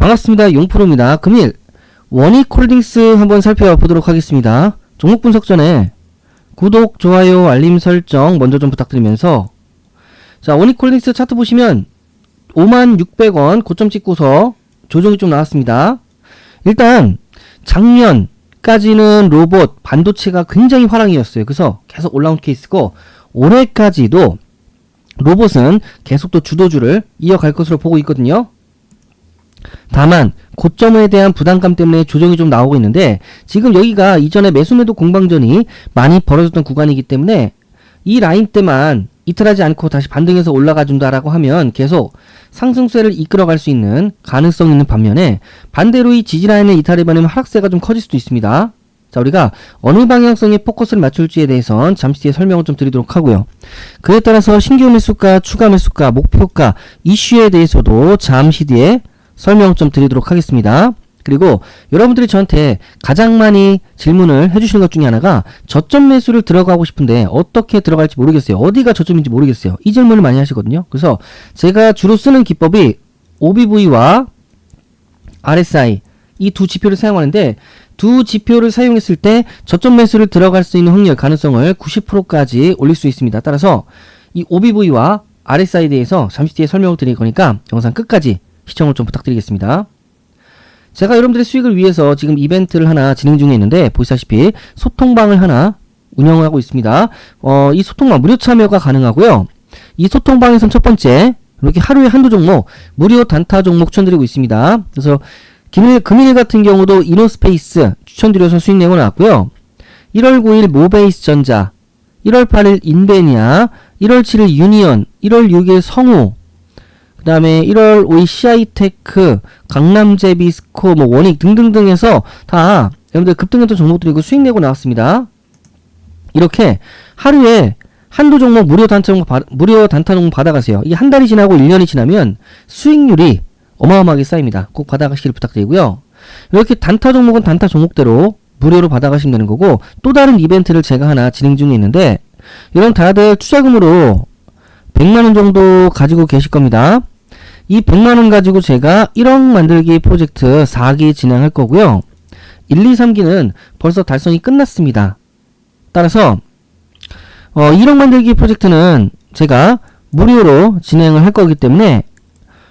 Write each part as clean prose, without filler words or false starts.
반갑습니다. 용프로입니다. 금일 원익홀딩스 한번 살펴보도록 하겠습니다. 종목 분석 전에 구독, 좋아요, 알림 설정 먼저 좀 부탁드리면서, 자, 원익홀딩스 차트 보시면 56,600원 고점 찍고서 조정이 좀 나왔습니다. 일단 작년까지는 로봇, 반도체가 굉장히 화랑이었어요. 그래서 계속 올라온 케이스고, 올해까지도 로봇은 계속 또 주도주를 이어갈 것으로 보고 있거든요. 다만 고점에 대한 부담감 때문에 조정이 좀 나오고 있는데, 지금 여기가 이전에 매수매도 공방전이 많이 벌어졌던 구간이기 때문에 이 라인 때만 이틀하지 않고 다시 반등해서 올라가 준다라고 하면 계속 상승세를 이끌어갈 수 있는 가능성이 있는 반면에, 반대로 이 지지라인을 이탈해버리면 하락세가 좀 커질 수도 있습니다. 자, 우리가 어느 방향성에 포커스를 맞출지에 대해선 잠시 뒤에 설명을 좀 드리도록 하고요. 그에 따라서 신규 매수가, 추가 매수가, 목표가, 이슈에 대해서도 잠시 뒤에 설명 좀 드리도록 하겠습니다. 그리고 여러분들이 저한테 가장 많이 질문을 해주시는 것 중에 하나가, 저점 매수를 들어가고 싶은데 어떻게 들어갈지 모르겠어요. 어디가 저점인지 모르겠어요. 이 질문을 많이 하시거든요. 그래서 제가 주로 쓰는 기법이 OBV와 RSI, 이 두 지표를 사용하는데, 두 지표를 사용했을 때 저점 매수를 들어갈 수 있는 확률, 가능성을 90%까지 올릴 수 있습니다. 따라서 이 OBV와 RSI에 대해서 잠시 뒤에 설명을 드릴 거니까 영상 끝까지 시청을 좀 부탁드리겠습니다. 제가 여러분들의 수익을 위해서 지금 이벤트를 하나 진행 중에 있는데, 보시다시피 소통방을 하나 운영하고 있습니다. 이 소통방 무료 참여가 가능하고요. 이 소통방에선 첫 번째, 이렇게 하루에 한두 종목 무료 단타 종목 추천드리고 있습니다. 그래서 금일 같은 경우도 이노스페이스 추천드려서 수익 내고 나왔고요. 1월 9일 모베이스전자, 1월 8일 인베니아, 1월 7일 유니언, 1월 6일 성우, 그 다음에 1월 5일 CI테크, 강남제비스코, 원익 등등등 해서 다 여러분들 급등했던 종목들이고 수익 내고 나왔습니다. 이렇게 하루에 한두 종목 무료 단타 종목 받아가세요. 이게 한 달이 지나고 1년이 지나면 수익률이 어마어마하게 쌓입니다. 꼭 받아가시길 부탁드리고요. 이렇게 단타 종목은 단타 종목대로 무료로 받아가시면 되는 거고, 또 다른 이벤트를 제가 하나 진행 중에 있는데, 여러분 다들 투자금으로 100만원 정도 가지고 계실 겁니다. 이 100만원 가지고 제가 1억 만들기 프로젝트 4기 진행할 거고요. 1, 2, 3기는 벌써 달성이 끝났습니다. 따라서 1억 만들기 프로젝트는 제가 무료로 진행을 할 거기 때문에,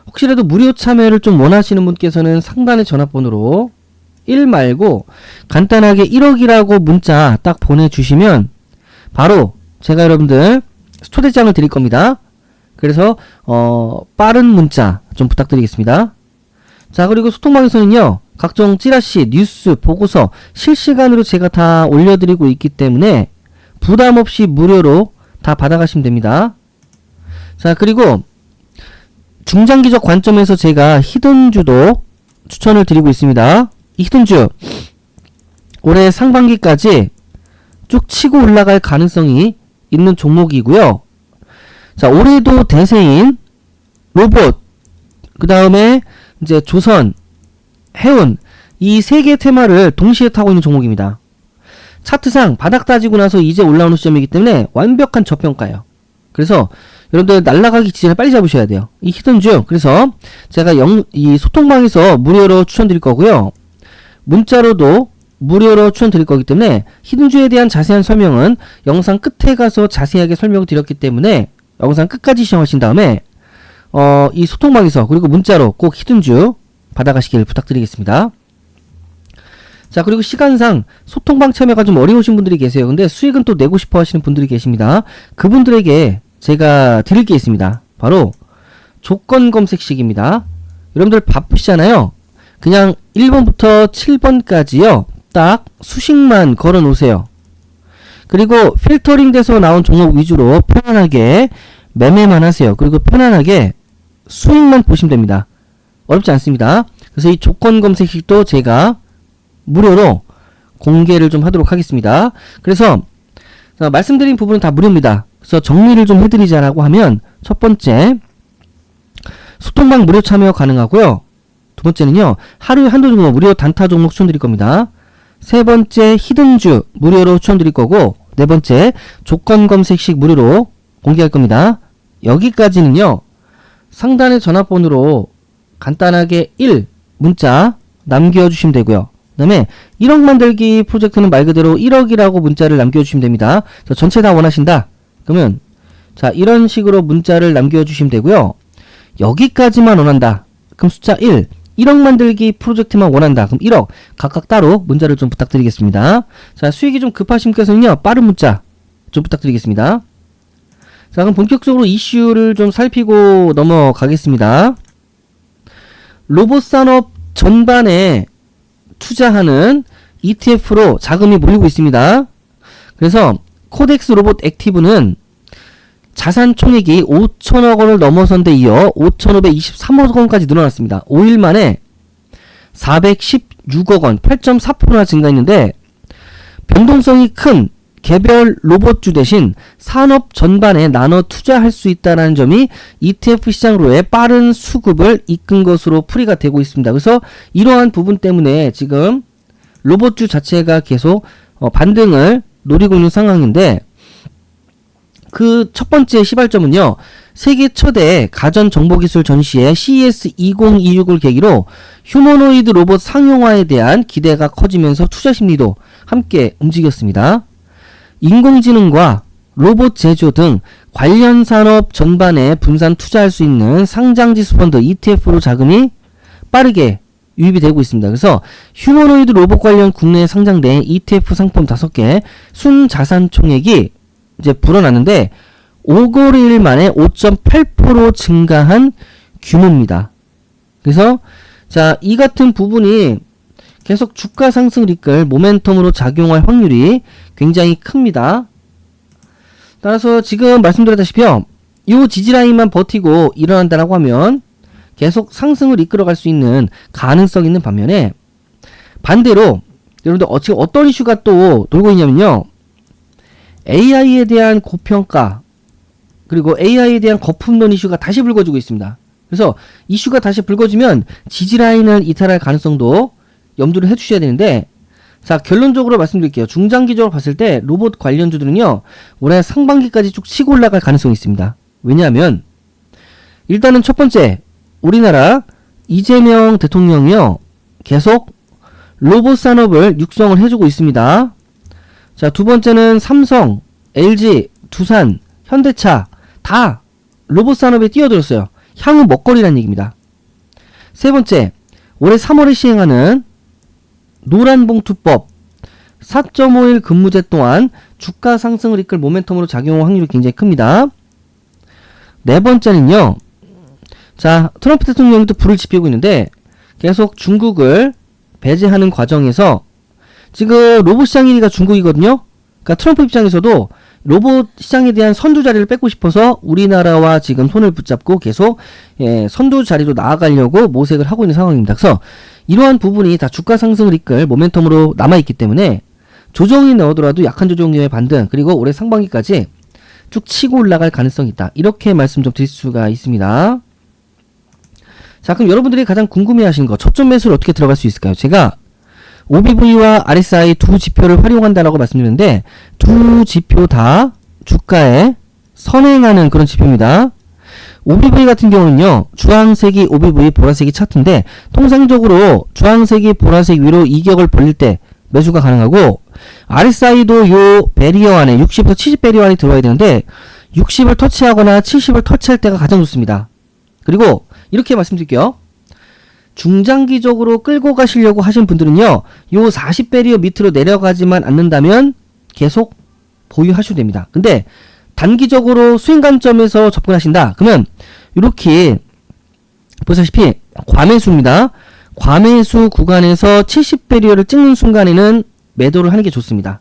혹시라도 무료 참여를 좀 원하시는 분께서는 상단의 전화번호로 1 말고 간단하게 1억이라고 문자 딱 보내주시면 바로 제가 여러분들 초대장을 드릴 겁니다. 그래서 빠른 문자 좀 부탁드리겠습니다. 자, 그리고 소통방에서는요, 각종 찌라시, 뉴스, 보고서 실시간으로 제가 다 올려드리고 있기 때문에 부담없이 무료로 다 받아가시면 됩니다. 자, 그리고 중장기적 관점에서 제가 히든주도 추천을 드리고 있습니다. 이 히든주 올해 상반기까지 쭉 치고 올라갈 가능성이 있는 종목이고요. 자, 올해도 대세인 로봇, 그 다음에 이제 조선, 해운, 이 세 개의 테마를 동시에 타고 있는 종목입니다. 차트상 바닥 따지고 나서 이제 올라오는 시점이기 때문에 완벽한 저평가예요. 그래서 여러분들 날아가기 직전에 빨리 잡으셔야 돼요. 이 히든주. 그래서 제가 이 소통방에서 무료로 추천드릴 거고요. 문자로도 무료로 추천드릴 거기 때문에, 히든주에 대한 자세한 설명은 영상 끝에 가서 자세하게 설명을 드렸기 때문에 영상 끝까지 시청하신 다음에 이 소통방에서, 그리고 문자로 꼭 히든주 받아가시길 부탁드리겠습니다. 자, 그리고 시간상 소통방 참여가 좀 어려우신 분들이 계세요. 근데 수익은 또 내고 싶어 하시는 분들이 계십니다. 그분들에게 제가 드릴 게 있습니다. 바로 조건 검색식입니다. 여러분들 바쁘시잖아요. 그냥 1번부터 7번까지요. 딱 수식만 걸어 놓으세요. 그리고 필터링 돼서 나온 종목 위주로 편안하게 매매만 하세요. 그리고 편안하게 수익만 보시면 됩니다. 어렵지 않습니다. 그래서 이 조건 검색식도 제가 무료로 공개를 좀 하도록 하겠습니다. 그래서 말씀드린 부분은 다 무료입니다. 그래서 정리를 좀 해드리자라고 하면, 첫 번째, 소통방 무료 참여 가능하고요. 두 번째는요, 하루에 한두 종목 무료 단타 종목 추천드릴 겁니다. 세 번째, 히든주 무료로 추천드릴 거고, 네 번째, 조건 검색식 무료로 공개할 겁니다. 여기까지는요, 상단의 전화번호로 간단하게 1 문자 남겨주시면 되고요. 그 다음에 1억 만들기 프로젝트는 말 그대로 1억이라고 문자를 남겨주시면 됩니다. 자, 전체 다 원하신다. 그러면 자, 이런 식으로 문자를 남겨주시면 되고요. 여기까지만 원한다. 그럼 숫자 1. 1억 만들기 프로젝트만 원한다. 그럼 1억 각각 따로 문자를 좀 부탁드리겠습니다. 자, 수익이 좀 급하신 분께서는요, 빠른 문자 좀 부탁드리겠습니다. 자, 그럼 본격적으로 이슈를 좀 살피고 넘어가겠습니다. 로봇 산업 전반에 투자하는 ETF로 자금이 몰리고 있습니다. 그래서 코덱스 로봇 액티브는 자산 총액이 5천억 원을 넘어선 데 이어 5,523억 원까지 늘어났습니다. 5일 만에 416억 원, 8.4%나 증가했는데, 변동성이 큰 개별 로봇주 대신 산업 전반에 나눠 투자할 수 있다는 점이 ETF 시장으로의 빠른 수급을 이끈 것으로 풀이가 되고 있습니다. 그래서 이러한 부분 때문에 지금 로봇주 자체가 계속 반등을 노리고 있는 상황인데, 그 첫 번째 시발점은요, 세계 최대 가전정보기술 전시회 CES 2026을 계기로 휴머노이드 로봇 상용화에 대한 기대가 커지면서 투자 심리도 함께 움직였습니다. 인공지능과 로봇 제조 등 관련 산업 전반에 분산 투자할 수 있는 상장지수 펀드 ETF로 자금이 빠르게 유입이 되고 있습니다. 그래서 휴머노이드 로봇 관련 국내에 상장된 ETF 상품 5개 순자산 총액이 이제 불어났는데 5거래일 만에 5.8% 증가한 규모입니다. 그래서 자, 이 같은 부분이 계속 주가 상승을 이끌 모멘텀으로 작용할 확률이 굉장히 큽니다. 따라서 지금 말씀드렸다시피요, 이 지지라인만 버티고 일어난다라고 하면 계속 상승을 이끌어갈 수 있는 가능성이 있는 반면에, 반대로 여러분들 지금 어떤 이슈가 또 돌고 있냐면요, AI에 대한 고평가 그리고 AI에 대한 거품론 이슈가 다시 불거지고 있습니다. 그래서 이슈가 다시 불거지면 지지라인을 이탈할 가능성도 염두를 해주셔야 되는데, 자, 결론적으로 말씀드릴게요. 중장기적으로 봤을 때 로봇 관련주들은요, 올해 상반기까지 쭉 치고 올라갈 가능성이 있습니다. 왜냐하면 일단은 첫 번째, 우리나라 이재명 대통령이요, 계속 로봇 산업을 육성을 해주고 있습니다. 자, 두 번째는 삼성, LG, 두산, 현대차 다 로봇 산업에 뛰어들었어요. 향후 먹거리라는 얘기입니다. 세 번째, 올해 3월에 시행하는 노란봉투법 4.5일 근무제 또한 주가 상승을 이끌 모멘텀으로 작용할 확률이 굉장히 큽니다. 네 번째는요, 자, 트럼프 대통령이 또 불을 지피고 있는데, 계속 중국을 배제하는 과정에서 지금 로봇 시장 1위가 중국이거든요. 그러니까 트럼프 입장에서도 로봇 시장에 대한 선두 자리를 뺏고 싶어서 우리나라와 지금 손을 붙잡고 계속 선두 자리로 나아가려고 모색을 하고 있는 상황입니다. 그래서 이러한 부분이 다 주가 상승을 이끌 모멘텀으로 남아있기 때문에 조정이 나오더라도 약한 조정류의 반등, 그리고 올해 상반기까지 쭉 치고 올라갈 가능성이 있다. 이렇게 말씀 좀 드릴 수가 있습니다. 자, 그럼 여러분들이 가장 궁금해하시는 거, 저점 매수를 어떻게 들어갈 수 있을까요? 제가 OBV와 RSI 두 지표를 활용한다라고 말씀드렸는데, 두 지표 다 주가에 선행하는 그런 지표입니다. OBV 같은 경우는요, 주황색이 OBV, 보라색이 차트인데, 통상적으로 주황색이 보라색 위로 이격을 벌릴 때 매수가 가능하고, RSI도 요 베리어 안에 60에서 70 베리어 안에 들어와야 되는데 60을 터치하거나 70을 터치할 때가 가장 좋습니다. 그리고 이렇게 말씀드릴게요. 중장기적으로 끌고 가시려고 하신 분들은요, 요 40 베리어 밑으로 내려가지만 않는다면 계속 보유하셔도 됩니다. 근데 단기적으로 수익 관점에서 접근하신다 그러면 이렇게 보시다시피 과매수입니다. 과매수 구간에서 70 베리어를 찍는 순간에는 매도를 하는 게 좋습니다.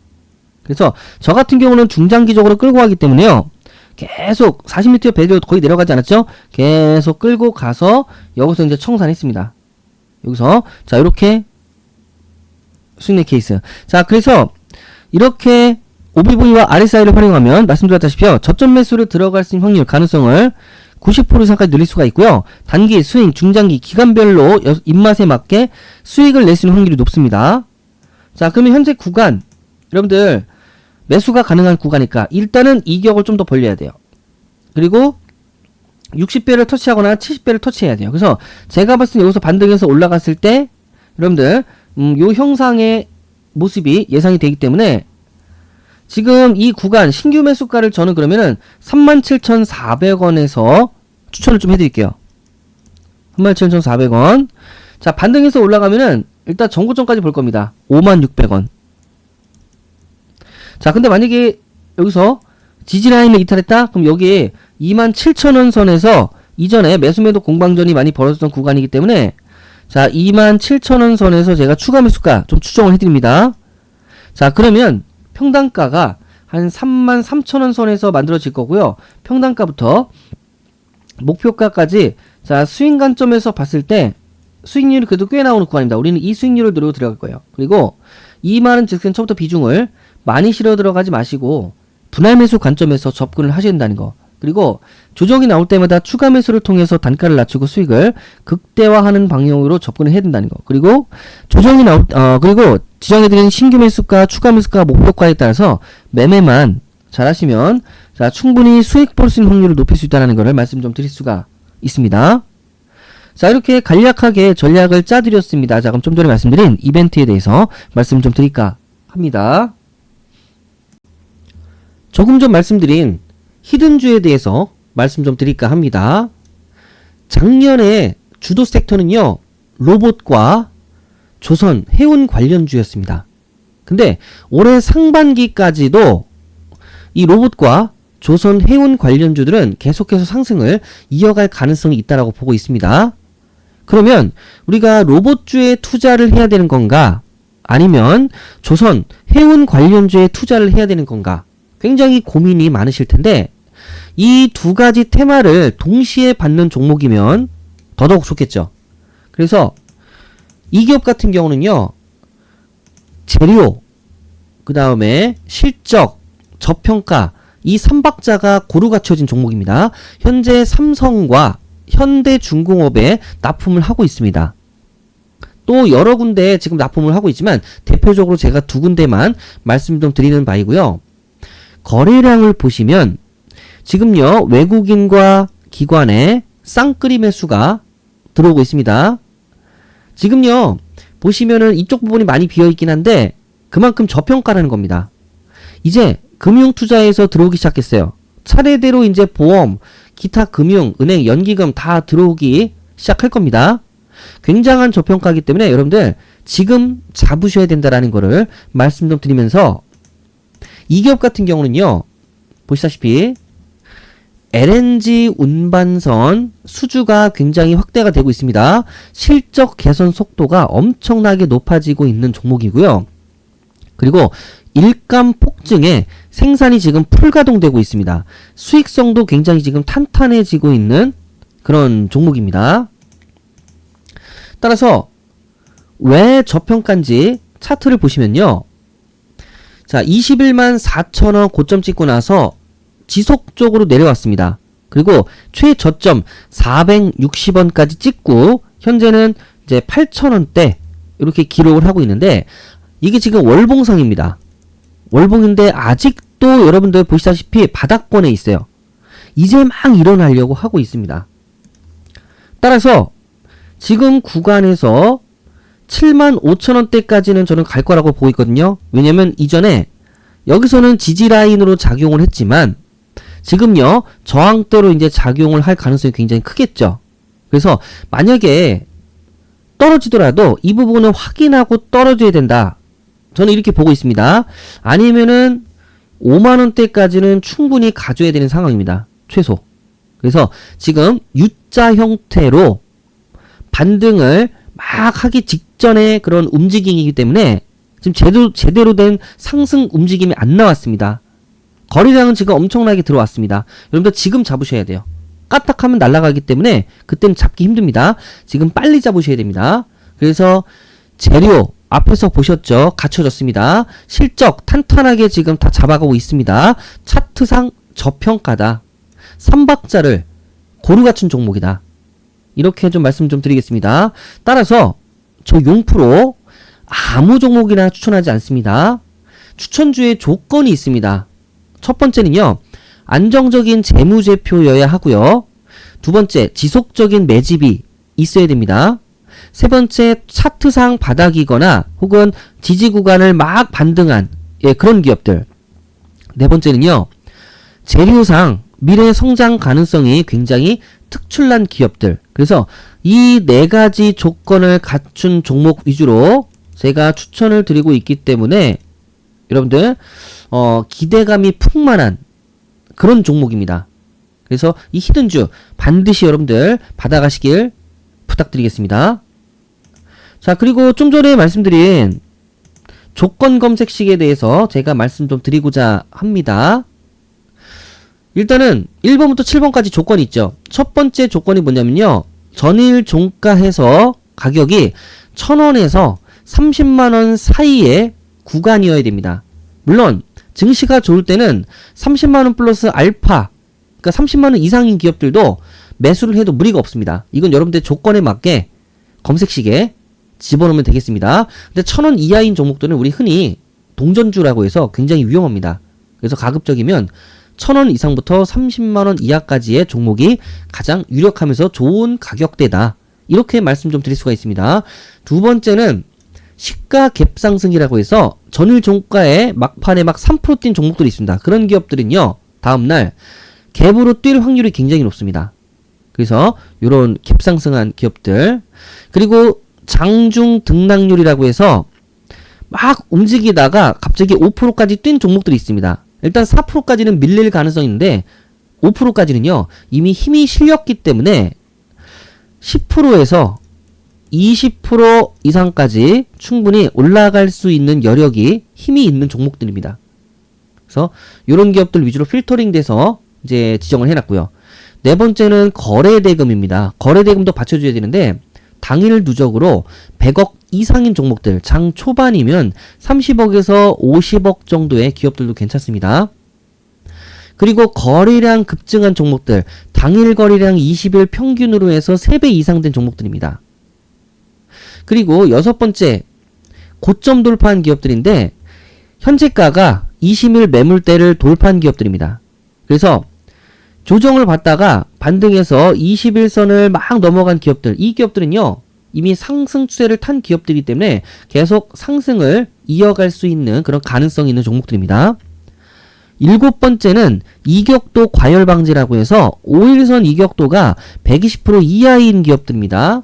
그래서 저 같은 경우는 중장기적으로 끌고 가기 때문에요, 계속 40m 베리어 거의 내려가지 않았죠? 계속 끌고 가서 여기서 이제 청산했습니다. 여기서 자, 이렇게 수익내 케이스. 자, 그래서 이렇게 OBV와 RSI를 활용하면 말씀드렸다시피 저점 매수를 들어갈 수 있는 확률, 가능성을 90% 이상까지 늘릴 수가 있고요. 단기, 스윙, 중장기, 기간별로 입맛에 맞게 수익을 낼 수 있는 확률이 높습니다. 자, 그러면 현재 구간, 여러분들 매수가 가능한 구간이니까 일단은 이격을 좀 더 벌려야 돼요. 그리고 60배를 터치하거나 70배를 터치해야 돼요. 그래서 제가 봤을 때 여기서 반등해서 올라갔을 때 여러분들 요 형상의 모습이 예상이 되기 때문에 지금 이 구간 신규 매수가를 저는 그러면은 37,400원에서 추천을 좀 해드릴게요. 37,400원. 자, 반등해서 올라가면은 일단 전고점까지 볼 겁니다. 56,600원. 자, 근데 만약에 여기서 지지라인을 이탈했다? 그럼 여기 27,000원 선에서 이전에 매수매도 공방전이 많이 벌어졌던 구간이기 때문에 자, 27,000원 선에서 제가 추가 매수가 좀 추정을 해드립니다. 자, 그러면 평단가가 한 33,000원 선에서 만들어질 거고요. 평단가부터 목표가까지 자, 수익 관점에서 봤을 때 수익률이 그래도 꽤 나오는 구간입니다. 우리는 이 수익률을 노리고 들어갈 거예요. 그리고 이 말은 즉슨 처음부터 비중을 많이 실어 들어가지 마시고 분할 매수 관점에서 접근을 하셔야 된다는 거. 그리고 조정이 나올 때마다 추가 매수를 통해서 단가를 낮추고 수익을 극대화하는 방향으로 접근을 해야 된다는 거. 그리고 조정이 그리고 지정해드린 신규 매수가, 추가 매수가, 목표가에 따라서 매매만 잘하시면 자, 충분히 수익 볼 수 있는 확률을 높일 수 있다는 것을 말씀 좀 드릴 수가 있습니다. 자, 이렇게 간략하게 전략을 짜드렸습니다. 자, 그럼 좀 전에 말씀드린 이벤트에 대해서 말씀 좀 드릴까 합니다. 조금 전 말씀드린 히든주에 대해서 말씀 좀 드릴까 합니다. 작년에 주도 섹터는요, 로봇과 조선, 해운 관련주였습니다. 근데 올해 상반기까지도 이 로봇과 조선, 해운 관련주들은 계속해서 상승을 이어갈 가능성이 있다라고 보고 있습니다. 그러면 우리가 로봇주에 투자를 해야 되는 건가? 아니면 조선, 해운 관련주에 투자를 해야 되는 건가? 굉장히 고민이 많으실 텐데 이 두 가지 테마를 동시에 받는 종목이면 더더욱 좋겠죠. 그래서 이 기업 같은 경우는요, 재료, 그 다음에 실적, 저평가 이 3박자가 고루 갖춰진 종목입니다. 현재 삼성과 현대중공업에 납품을 하고 있습니다. 또 여러 군데 지금 납품을 하고 있지만 대표적으로 제가 두 군데만 말씀 좀 드리는 바이고요. 거래량을 보시면 지금요, 외국인과 기관의 쌍끌이 매수가 들어오고 있습니다. 지금요, 보시면은 이쪽 부분이 많이 비어있긴 한데 그만큼 저평가라는 겁니다. 이제 금융투자에서 들어오기 시작했어요. 차례대로 이제 보험, 기타 금융, 은행, 연기금 다 들어오기 시작할 겁니다. 굉장한 저평가이기 때문에 여러분들 지금 잡으셔야 된다라는 거를 말씀 좀 드리면서 이 기업 같은 경우는요, 보시다시피 LNG 운반선 수주가 굉장히 확대가 되고 있습니다. 실적 개선 속도가 엄청나게 높아지고 있는 종목이고요. 그리고 일감 폭증에 생산이 지금 풀가동되고 있습니다. 수익성도 굉장히 지금 탄탄해지고 있는 그런 종목입니다. 따라서 왜 저평가인지 차트를 보시면요. 자, 21만 4천원 고점 찍고 나서 지속적으로 내려왔습니다. 그리고 최저점 460원까지 찍고 현재는 이제 8천원대 이렇게 기록을 하고 있는데 이게 지금 월봉상입니다. 월봉인데 아직도 여러분들 보시다시피 바닥권에 있어요. 이제 막 일어나려고 하고 있습니다. 따라서 지금 구간에서 75,000원대까지는 저는 갈 거라고 보고 있거든요. 왜냐면 이전에 여기서는 지지라인으로 작용을 했지만 지금요, 저항대로 이제 작용을 할 가능성이 굉장히 크겠죠. 그래서 만약에 떨어지더라도 이 부분을 확인하고 떨어져야 된다. 저는 이렇게 보고 있습니다. 아니면은 5만원대까지는 충분히 가져야 되는 상황입니다. 최소. 그래서 지금 U자 형태로 반등을 막 하기 직전의 그런 움직임이기 때문에 지금 제대로 된 상승 움직임이 안 나왔습니다. 거래량은 지금 엄청나게 들어왔습니다. 여러분들 지금 잡으셔야 돼요. 까딱하면 날아가기 때문에 그때는 잡기 힘듭니다. 지금 빨리 잡으셔야 됩니다. 그래서 재료 앞에서 보셨죠? 갖춰졌습니다. 실적 탄탄하게 지금 다 잡아가고 있습니다. 차트상 저평가다. 3박자를 고루 갖춘 종목이다. 이렇게 좀 말씀 좀 드리겠습니다. 따라서 저 용프로 아무 종목이나 추천하지 않습니다. 추천주의 조건이 있습니다. 첫 번째는요, 안정적인 재무제표여야 하고요. 두 번째, 지속적인 매집이 있어야 됩니다. 세 번째, 차트상 바닥이거나 혹은 지지 구간을 막 반등한 그런 기업들. 네 번째는요, 재료상 미래 성장 가능성이 굉장히 특출난 기업들. 그래서 이 네 가지 조건을 갖춘 종목 위주로 제가 추천을 드리고 있기 때문에 여러분들 기대감이 풍만한 그런 종목입니다. 그래서 이 히든주 반드시 여러분들 받아가시길 부탁드리겠습니다. 자, 그리고 좀 전에 말씀드린 조건 검색식에 대해서 제가 말씀 좀 드리고자 합니다. 일단은 1번부터 7번까지 조건이 있죠. 첫 번째 조건이 뭐냐면요, 전일 종가에서 가격이 1000원에서 30만원 사이의 구간이어야 됩니다. 물론 증시가 좋을 때는 30만원 플러스 알파, 그러니까 30만원 이상인 기업들도 매수를 해도 무리가 없습니다. 이건 여러분들 조건에 맞게 검색식에 집어넣으면 되겠습니다. 근데 1000원 이하인 종목들은 우리 흔히 동전주라고 해서 굉장히 위험합니다. 그래서 가급적이면 1000원 이상부터 30만원 이하까지의 종목이 가장 유력하면서 좋은 가격대다. 이렇게 말씀 좀 드릴 수가 있습니다. 두 번째는 시가 갭 상승이라고 해서 전일 종가에 막판에 막 3% 뛴 종목들이 있습니다. 그런 기업들은요, 다음날 갭으로 뛸 확률이 굉장히 높습니다. 그래서 이런 갭 상승한 기업들, 그리고 장중 등락률이라고 해서 막 움직이다가 갑자기 5%까지 뛴 종목들이 있습니다. 일단 4%까지는 밀릴 가능성이 있는데 5%까지는요 이미 힘이 실렸기 때문에 10%에서 20% 이상까지 충분히 올라갈 수 있는 여력이, 힘이 있는 종목들입니다. 그래서 이런 기업들 위주로 필터링 돼서 이제 지정을 해놨고요. 네 번째는 거래대금입니다. 거래대금도 받쳐줘야 되는데 당일 누적으로 100억 이상인 종목들, 장 초반이면 30억에서 50억 정도의 기업들도 괜찮습니다. 그리고 거래량 급증한 종목들, 당일 거래량 20일 평균으로 해서 3배 이상 된 종목들입니다. 그리고 여섯 번째, 고점 돌파한 기업들인데 현재가가 20일 매물대를 돌파한 기업들입니다. 그래서 조정을 받다가 반등해서 21선을 막 넘어간 기업들, 이 기업들은요 이미 상승 추세를 탄 기업들이기 때문에 계속 상승을 이어갈 수 있는 그런 가능성이 있는 종목들입니다. 일곱 번째는 이격도 과열 방지라고 해서 5일선 이격도가 120% 이하인 기업들입니다.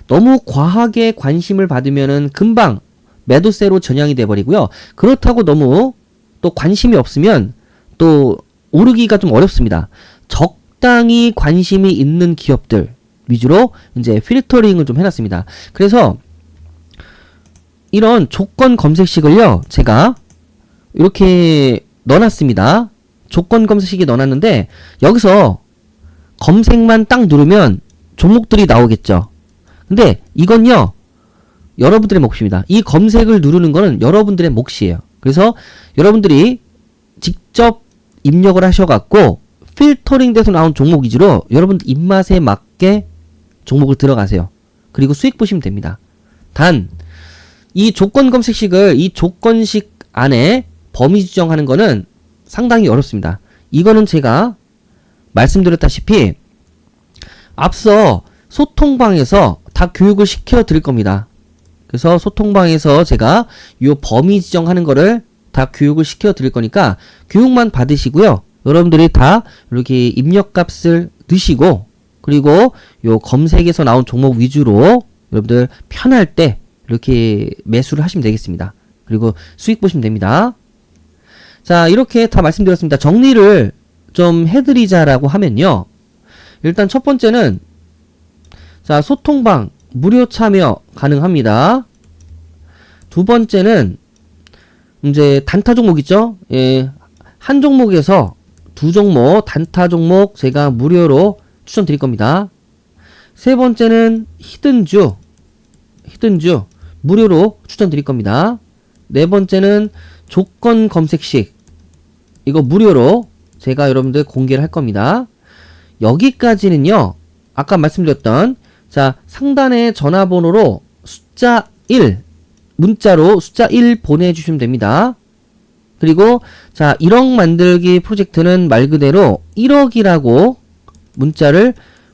너무 과하게 관심을 받으면은 금방 매도세로 전향이 돼버리고요. 그렇다고 너무 또 관심이 없으면 또 오르기가 좀 어렵습니다. 적당히 관심이 있는 기업들 위주로 이제 필터링을 좀 해놨습니다. 그래서 이런 조건 검색식을요 제가 이렇게 넣어놨습니다. 조건 검색식에 넣어놨는데 여기서 검색만 딱 누르면 종목들이 나오겠죠. 근데 이건요 여러분들의 몫입니다. 이 검색을 누르는 거는 여러분들의 몫이에요. 그래서 여러분들이 직접 입력을 하셔갖고 필터링 돼서 나온 종목 위주로 여러분 입맛에 맞게 종목을 들어가세요. 그리고 수익 보시면 됩니다. 단 이 조건 검색식을 이 조건식 안에 범위 지정하는 거는 상당히 어렵습니다. 이거는 제가 말씀드렸다시피 앞서 소통방에서 다 교육을 시켜 드릴 겁니다. 그래서 소통방에서 제가 이 범위 지정하는 거를 다 교육을 시켜 드릴 거니까 교육만 받으시고요. 여러분들이 다 이렇게 입력값을 넣으시고 그리고 요 검색에서 나온 종목 위주로 여러분들 편할 때 이렇게 매수를 하시면 되겠습니다. 그리고 수익 보시면 됩니다. 자, 이렇게 다 말씀드렸습니다. 정리를 좀 해드리자라고 하면요. 일단 첫 번째는 자, 소통방 무료 참여 가능합니다. 두 번째는 이제 단타 종목 있죠? 예, 한 종목에서 두 종목 단타 종목 제가 무료로 추천드릴 겁니다. 세 번째는 히든주 무료로 추천드릴 겁니다. 네 번째는 조건 검색식 이거 무료로 제가 여러분들 공개를 할 겁니다. 여기까지는요 아까 말씀드렸던 자 상단의 전화번호로 숫자 1 문자로 숫자 1 보내주시면 됩니다. 그리고 자 1억 만들기 프로젝트는 말 그대로 1억이라고 문자를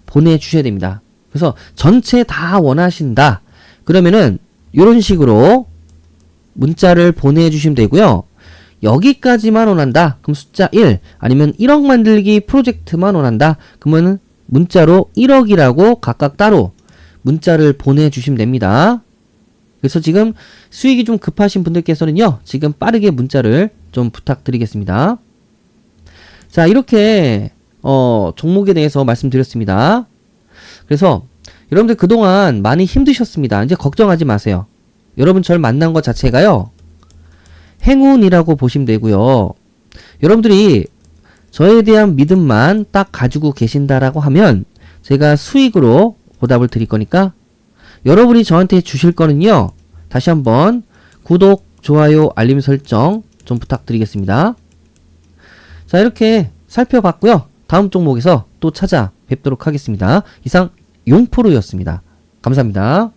보내주셔야 됩니다. 그래서 전체 다 원하신다. 그러면은 이런 식으로 문자를 보내주시면 되고요. 여기까지만 원한다. 그럼 숫자 1 아니면 1억 만들기 프로젝트만 원한다. 그러면 문자로 1억이라고 각각 따로 문자를 보내주시면 됩니다. 그래서 지금 수익이 좀 급하신 분들께서는요. 지금 빠르게 문자를 좀 부탁드리겠습니다. 자, 이렇게 종목에 대해서 말씀드렸습니다. 그래서 여러분들 그동안 많이 힘드셨습니다. 이제 걱정하지 마세요. 여러분 절 만난 것 자체가요. 행운이라고 보시면 되고요. 여러분들이 저에 대한 믿음만 딱 가지고 계신다라고 하면 제가 수익으로 보답을 드릴 거니까 여러분이 저한테 주실 거는요. 다시 한번 구독, 좋아요, 알림 설정 좀 부탁드리겠습니다. 자, 이렇게 살펴봤고요. 다음 종목에서 또 찾아뵙도록 하겠습니다. 이상 용프로였습니다. 감사합니다.